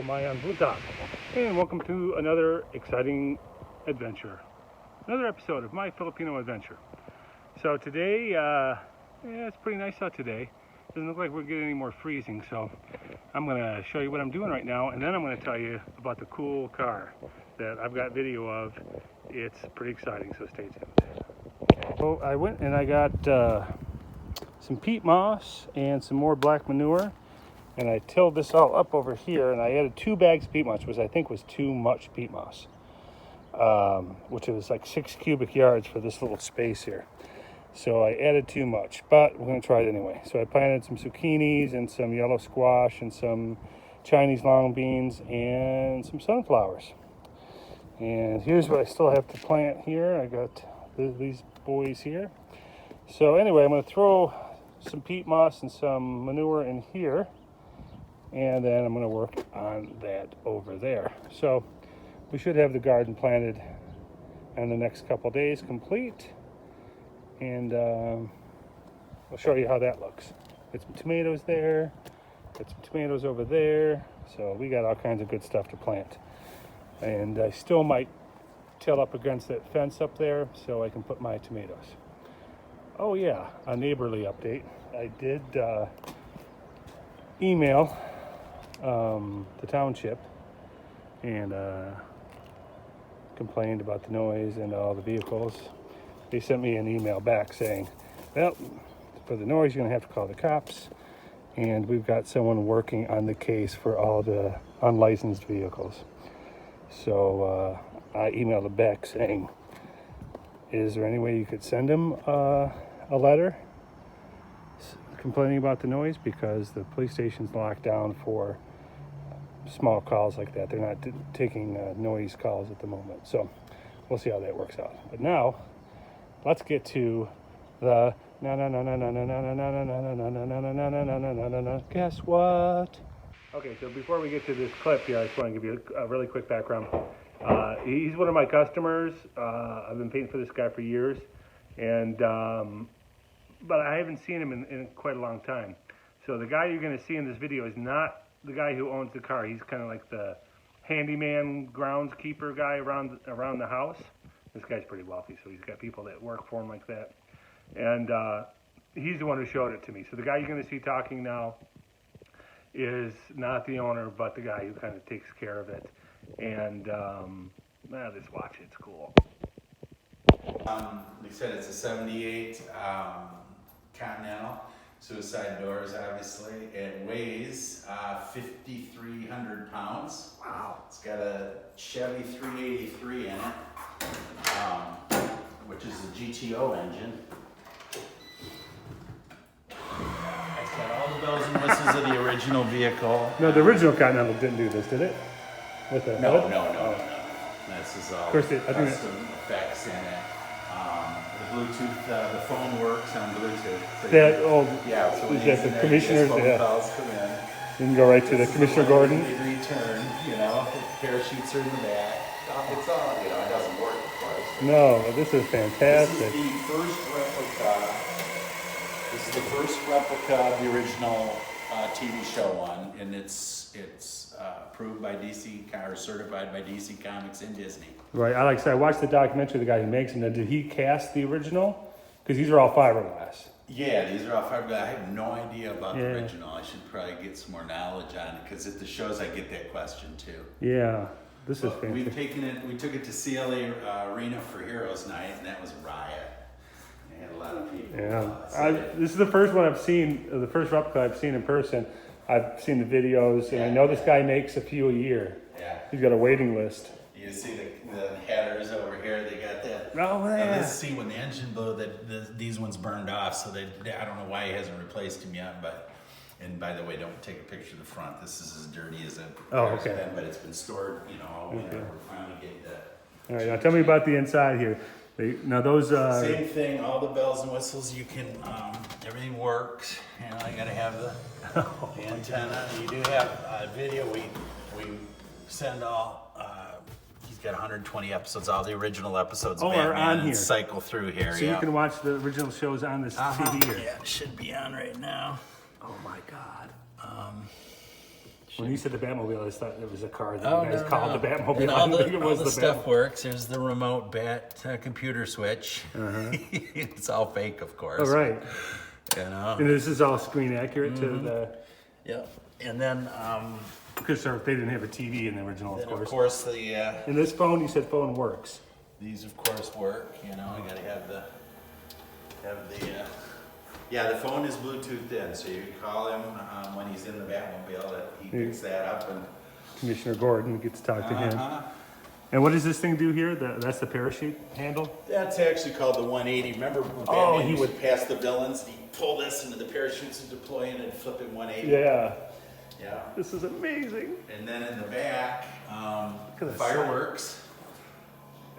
Mayan Buntag, and welcome to another exciting adventure, another episode of my Filipino adventure. So today, it's pretty nice out today. Doesn't look like we're getting any more freezing, so I'm going to show you what I'm doing right now, and then I'm going to tell you about the cool car that I've got video of. It's pretty exciting, so stay tuned. So I went and I got some peat moss and some more black manure, and I tilled this all up over here, and I added 2 bags of peat moss, which I think was too much peat moss, which was like 6 cubic yards for this little space here. So I added too much, but we're going to try it anyway. So I planted some zucchinis and some yellow squash and some Chinese long beans and some sunflowers. And here's what I still have to plant here. I got these boys here. So anyway, I'm going to throw some peat moss and some manure in here, and then I'm going to work on that over there. So we should have the garden planted in the next couple days complete, and I'll show you how that looks. Got some tomatoes there, got some tomatoes over there, so we got all kinds of good stuff to plant. And I still might till up against that fence up there so I can put my tomatoes. Oh yeah, a neighborly update. I did email the township and complained about the noise and all the vehicles. They sent me an email back saying, well, for the noise you're going to have to call the cops, and we've got someone working on the case for all the unlicensed vehicles. So I emailed them back saying, is there any way you could send them a letter complaining about the noise, because the police station's locked down for small calls like that. They're not taking noise calls at the moment, so we'll see how that works out. But now let's get to the guess what? Okay, so before we get to this clip here, I just want to give you a really quick background. He's one of my customers. I've been painting for this guy for years, and but I haven't seen him in quite a long time. So the guy you're going to see in this video is not the guy who owns the car. He's kind of like the handyman, groundskeeper guy around the house. This guy's pretty wealthy, so he's got people that work for him like that. And he's the one who showed it to me. So the guy you're going to see talking now is not the owner, but the guy who kind of takes care of it. And just watch it. It's cool. Like I said, it's a 78 Continental. Suicide doors, obviously. It weighs 5,300 pounds. Wow. It's got a Chevy 383 in it, which is the GTO engine. It's got all the bells and whistles of the original vehicle. No, the original Continental didn't do this, did it? With the No. This is all custom effects in it. The Bluetooth, the phone works on Bluetooth. So that old, yeah, so when is that the commissioner? phone calls come in. You can go right to the Commissioner Gordon. They return, parachutes are in the back. It's all, it doesn't work, of course. No, this is fantastic. This is the first replica. This is the first replica of the original TV show one, and it's approved by DC, or certified by DC Comics and Disney. Right, I like I said, I watched the documentary of the guy who makes them. Now, did he cast the original? Because these are all fiberglass. Yeah, these are all fiberglass. I have no idea about the original. I should probably get some more knowledge on it, because at the shows I get that question too. Yeah, this is fantastic. We took it to CLA Arena for Heroes Night, and that was a riot. They had a lot of people. Yeah, this is the first one I've seen, the first replica I've seen in person. I've seen the videos, and I know this guy makes a few a year. Yeah. He's got a waiting list. You see the headers over here, they got that. Oh, yeah. Let's see, when the engine blew, these ones burned off, so I don't know why he hasn't replaced them yet, but, and by the way, don't take a picture of the front. This is as dirty as it has been, but it's been stored, all winter. We're finally getting that. All right, now tell me about the inside here. Now those same thing, all the bells and whistles, you can, everything works. I gotta have the antenna. You do have video, we send all, he's got 120 episodes, all the original episodes of Batman are on here. Cycle through here. So you can watch the original shows on this CD here. Yeah, it should be on right now. Oh my God. When you said the Batmobile, I just thought it was a car that Oh, you guys no, called no. the Batmobile. And I all didn't think it all was the the stuff Batmobile. works. There's the remote computer switch. It's all fake, of course. Oh, right. You know. And this is all screen accurate to the... Yeah. And then, Because they didn't have a TV in the original, then of of course. course the And this phone, you said phone works. these of course work. You know, I gotta have the yeah, the phone is Bluetoothed in, so you can call him when he's in the Batmobile. That he picks that up and. Commissioner Gordon gets to talk to him. Uh-huh. And what does this thing do here? That's the parachute handle? That's actually called the 180. Remember when Batman used to pass the villains? He'd pull this into the parachutes and deploy in and flip it 180. Yeah. Yeah. This is amazing. And then in the back, Look at the fireworks.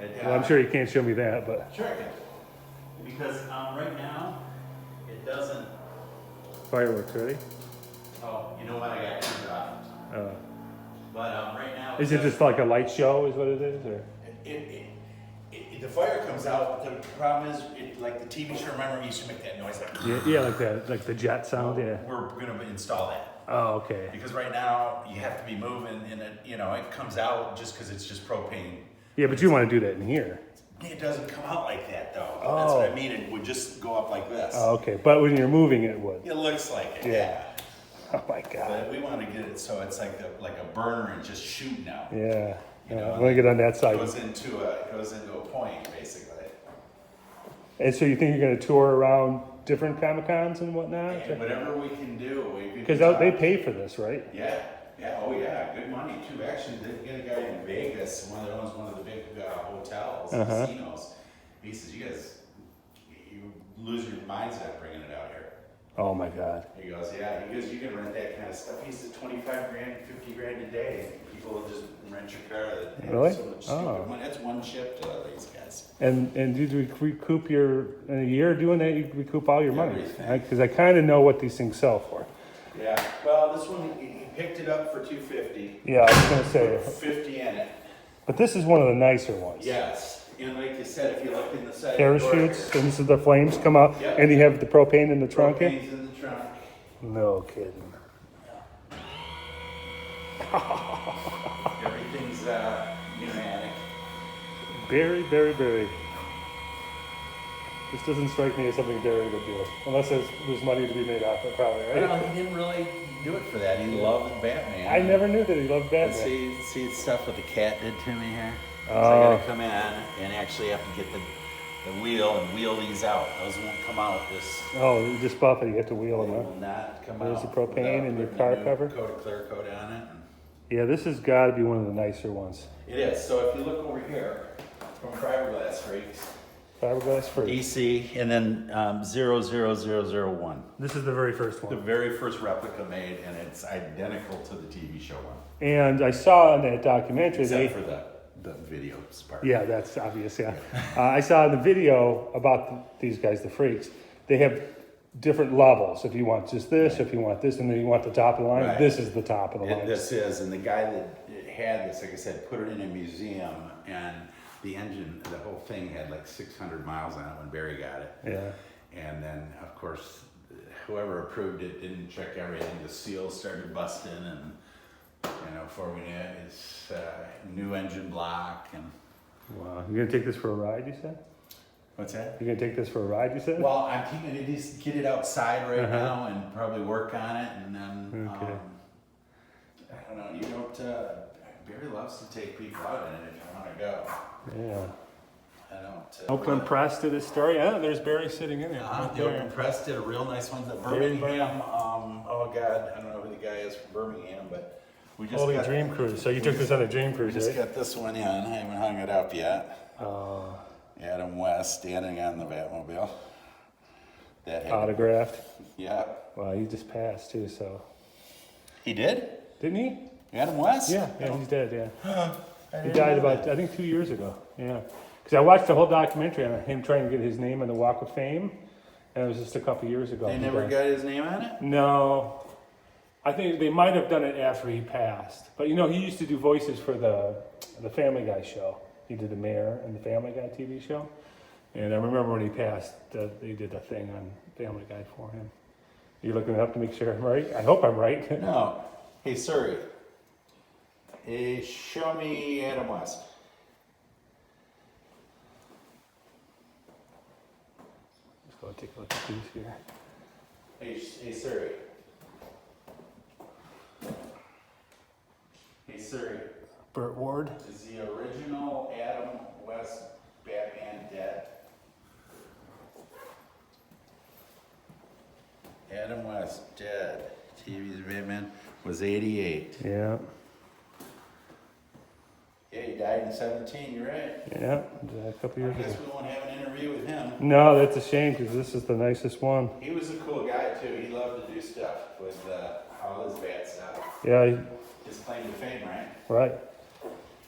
Well, I'm sure you can't show me that, but... Sure I can. Because right now, it doesn't... Fireworks, ready? Oh, you know what? I got turned off. But right now... Is it just like a light show is what it is? Or? The fire comes out, but the problem is, like the TV show, remember, it used to make that noise like... Yeah, like that, like the jet sound, yeah. We're going to install that. Oh, okay. Because right now, you have to be moving, and it comes out just because it's just propane. Yeah, but you want to do that in here. It doesn't come out like that, though. Oh. That's what I mean. It would just go up like this. Oh, okay. But when you're moving, it would. It looks like it. Yeah. Oh my God. But we want to get it so it's like a burner and just shoot now. Yeah. You know, I'm gonna get on that side. It goes into a point basically. And so you think you're gonna tour around different Comic-Cons and whatnot? And whatever we can do. Because they pay for this, right? Yeah. Yeah. Oh yeah. Good money too. Actually, they got a guy in Vegas, one that owns one of the big hotels, casinos. He says, "You guys, you lose your minds at bringing it out here." Oh my God. He goes, "Yeah." He goes, "You can rent that kind of stuff." He said, 25 grand, 50 grand a day. People will just rent your car. That have Really? So much stupid money. That's one ship to these guys. And did you recoup in a year doing that? You recoup all your money? Everything. Because I kind of know what these things sell for. Yeah. Well, this one he picked it up for 250. Yeah, I was gonna say. 50 in it. But this is one of the nicer ones. Yes. And like you said, if you look in the side Parachutes, and this is the flames come out, Yep. and you have the propane in the trunk. Propane's in the trunk. No kidding. Everything's pneumatic. Very, very, very. This doesn't strike me as something Derry would do, unless there's money to be made off it, probably, right? Well, he didn't really do it for that. He loved Batman. I never knew that he loved Batman. See the stuff what the cat did to me here? So I Oh. gotta come in and actually have to get the wheel and wheel these out. Those won't come out. Oh, you just buff it, you have to wheel They them, huh? will not come There's out. the propane without and your putting car a new cover? Coat of clear coat on it. Yeah, this has got to be one of the nicer ones. It is. So if you look over here from Fiberglass Freaks, Fiberglass free. DC, and then 00001. This is the very first The one. very first replica made, and it's identical to the TV show one, And I saw in that documentary, except for the video part. yeah, that's obvious, yeah. I saw in the video about these guys, the freaks, they have different levels. If you want just this, if you want this, and then you want the top of the line, Right. this is the top of the line. This is, and the guy that had this, like I said, put it in a museum, and the engine, the whole thing had like 600 miles on it when Barry got it. Yeah. And then, of course, whoever approved it didn't check everything. The seals started busting, and before we knew it, it's new engine block. And Wow. You're going to take this for a ride, you said? what's that? You're going to take this for a ride, you said? Well, I'm keeping it, just get it outside right now, and probably work on it, and then Okay. I don't know. You don't. Barry loves to take people out in it if you want to go. Yeah. I don't. Oakland Press did a story. Yeah, there's Barry sitting in there. right The there. Oakland Press did a real nice one. The Very Birmingham. Oh God, I don't know who the guy is from Birmingham, but we just Holy got, Dream Cruise. So you took this on a Dream we Cruise, just right? got this one in. I haven't hung it up yet. Oh, Adam West standing on the Batmobile. That had, autographed. yeah. Wow, he just passed too, so. He did? Didn't he? Adam West? Yeah, he's dead, yeah. I He didn't died know about, that. I think, 2 years ago. Yeah. Because I watched the whole documentary on him trying to get his name on the Walk of Fame, and it was just a couple years ago. They he never died. got his name on it? No. I think they might have done it after he passed. But he used to do voices for the Family Guy show. He did the mayor and the Family Guy TV show. And I remember when he passed, they did a thing on Family Guy for him. You're looking it up to make sure I'm right? I hope I'm right. No. Hey Siri. Hey, show me Adam West. Let's go take a look at these here. Hey Siri. Hey Siri. Burt Ward. Is the original Adam West Batman dead? Adam West dead. TV's Batman was 88. Yeah. Yeah, he died in 17, you're right. Yeah, a couple I years guess ago. we won't have an interview with him. No, that's a shame because this is the nicest one. He was a cool guy too. He loved to do stuff with all his bat stuff. Yeah, His claim to fame, right? right.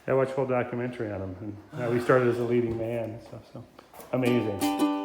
I watched a whole documentary on him and how he started as a leading man and stuff. So amazing.